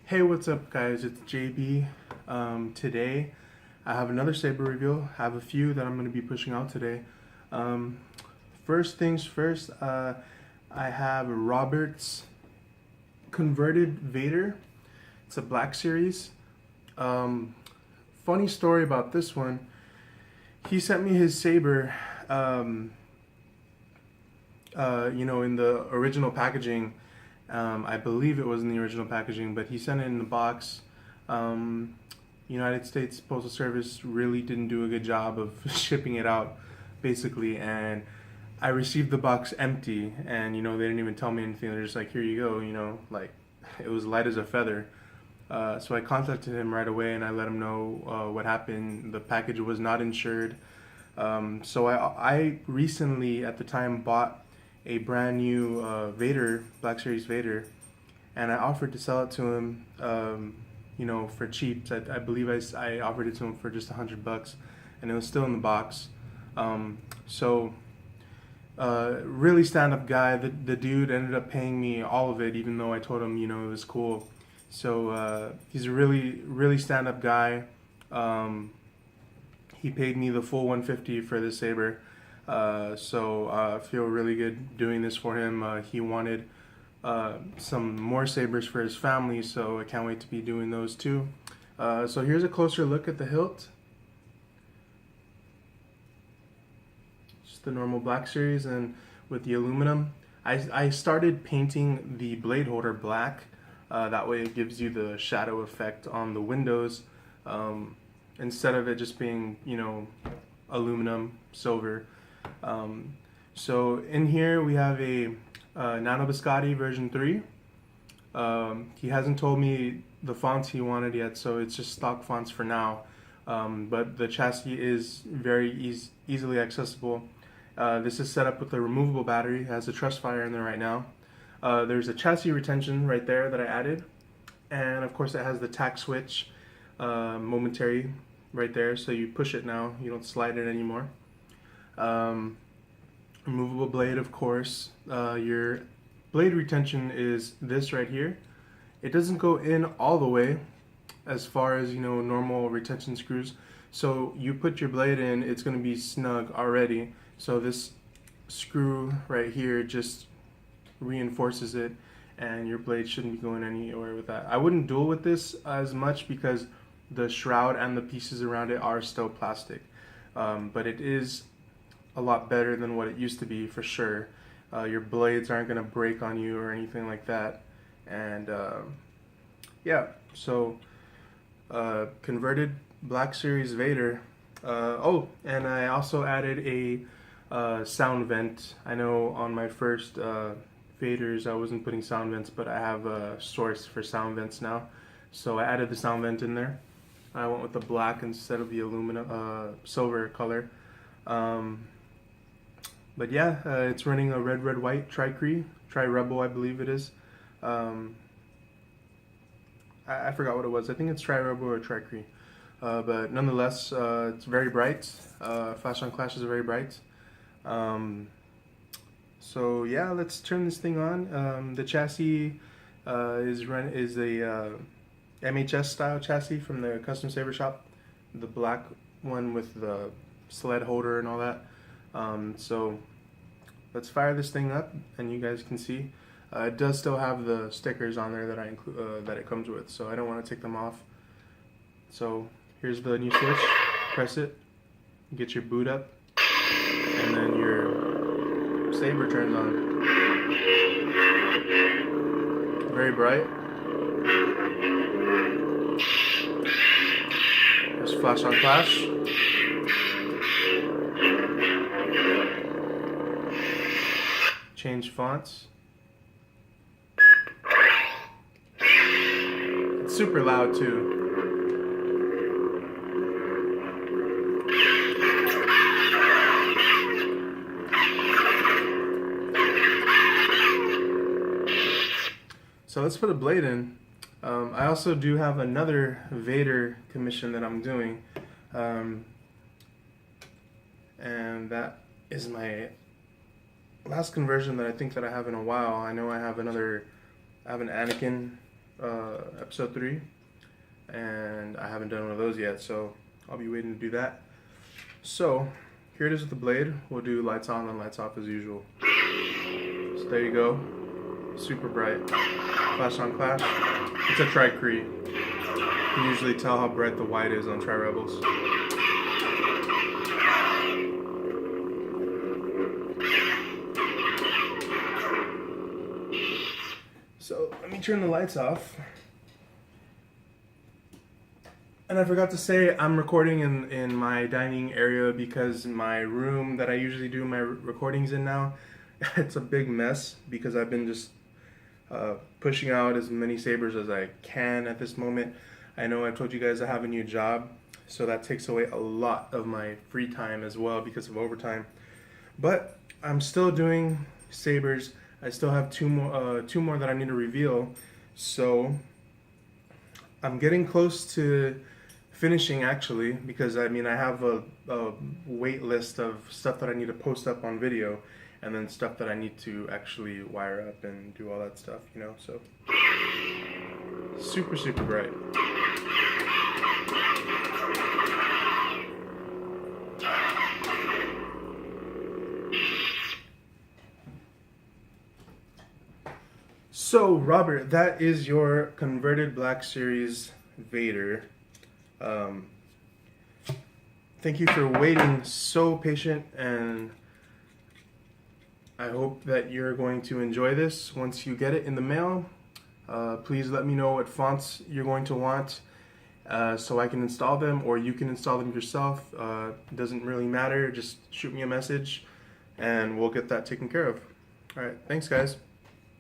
Hey, what's up guys? It's JB. Today I have another saber reveal. I have a few that I'm going to be pushing out today. Um, First things first, I have Robert's converted Vader. It's a Black Series. Um, Funny story about this one. He sent me his saber, in the original packaging. I believe it was in the original packaging, but he sent it in the box. United States Postal Service really didn't do a good job of shipping it out, basically, and I received the box empty, and they didn't even tell me anything. They're just like, here you go, like it was light as a feather. So I contacted him right away and I let him know what happened. The package was not insured. So I recently, at the time, bought a brand new Vader, Black Series Vader, and I offered to sell it to him, for cheap. I believe I offered it to him for just $100, and it was still in the box. Really stand-up guy. The dude ended up paying me all of it, even though I told him, it was cool. So he's a really stand-up guy. He paid me the full $150 for this saber. So I feel really good doing this for him. He wanted some more sabers for his family, so I can't wait to be doing those too. So here's a closer look at the hilt. Just the normal Black Series, and with the aluminum. I started painting the blade holder black. That way it gives you the shadow effect on the windows, instead of it just being, aluminum, silver. So in here we have a Nano Biscotti version 3. He hasn't told me the fonts he wanted yet, so it's just stock fonts for now. But the chassis is very easily accessible. This is set up with a removable battery. It has a truss fire in there right now. There's a chassis retention right there that I added, and of course it has the tack switch, momentary, right there, so you push it now, you don't slide it anymore. Removable blade, of course. Your blade retention is this right here. It doesn't go in all the way as far as normal retention screws, so you put your blade in, it's going to be snug already, so this screw right here just reinforces it, and your blade shouldn't be going anywhere with that. I wouldn't duel with this as much because the shroud and the pieces around it are still plastic, but it is a lot better than what it used to be for sure. Your blades aren't going to break on you or anything like that, and yeah, so converted Black Series Vader. Oh, and I also added a sound vent. I know on my first Vaders I wasn't putting sound vents, but I have a source for sound vents now, so I added the sound vent in there. I went with the black instead of the aluminum silver color. But yeah, it's running a red, white tri-cree, tri-rebel, I believe it is. I forgot what it was. I think it's tri-rebel or tri-cree. But nonetheless, it's very bright. Flash on Clash is very bright. So yeah, let's turn this thing on. The chassis is a MHS style chassis from the Custom Saber Shop, the black one with the sled holder and all that. So let's fire this thing up, and you guys can see it does still have the stickers on there that I include that it comes with, so I don't want to take them off. So here's the new switch. Press it, get your boot up, and then your saber turns on. Very bright. There's Flash on Clash. Change fonts. It's super loud too. So let's put a blade in. I also do have another Vader commission that I'm doing, and that is my last conversion that I think that I have in a while. I know I have an Anakin episode 3, and I haven't done one of those yet, so I'll be waiting to do that. So here it is with the blade. We'll do lights on and lights off as usual. So there you go, super bright. Flash on flash. It's a tri-cree. You can usually tell how bright the white is on tri-rebels. So let me turn the lights off. And I forgot to say, I'm recording in my dining area because my room that I usually do my recordings in now, it's a big mess because I've been just pushing out as many sabers as I can at this moment. I know I told you guys I have a new job, so that takes away a lot of my free time as well because of overtime. But I'm still doing sabers. I still have two more that I need to reveal. So I'm getting close to finishing actually, because I mean I have a wait list of stuff that I need to post up on video, and then stuff that I need to actually wire up and do all that stuff, you know, so super, super bright. So Robert, that is your converted Black Series Vader. Thank you for waiting so patient, and I hope that you're going to enjoy this once you get it in the mail. Please let me know what fonts you're going to want so I can install them, or you can install them yourself. It doesn't really matter, just shoot me a message and we'll get that taken care of. Alright, thanks guys.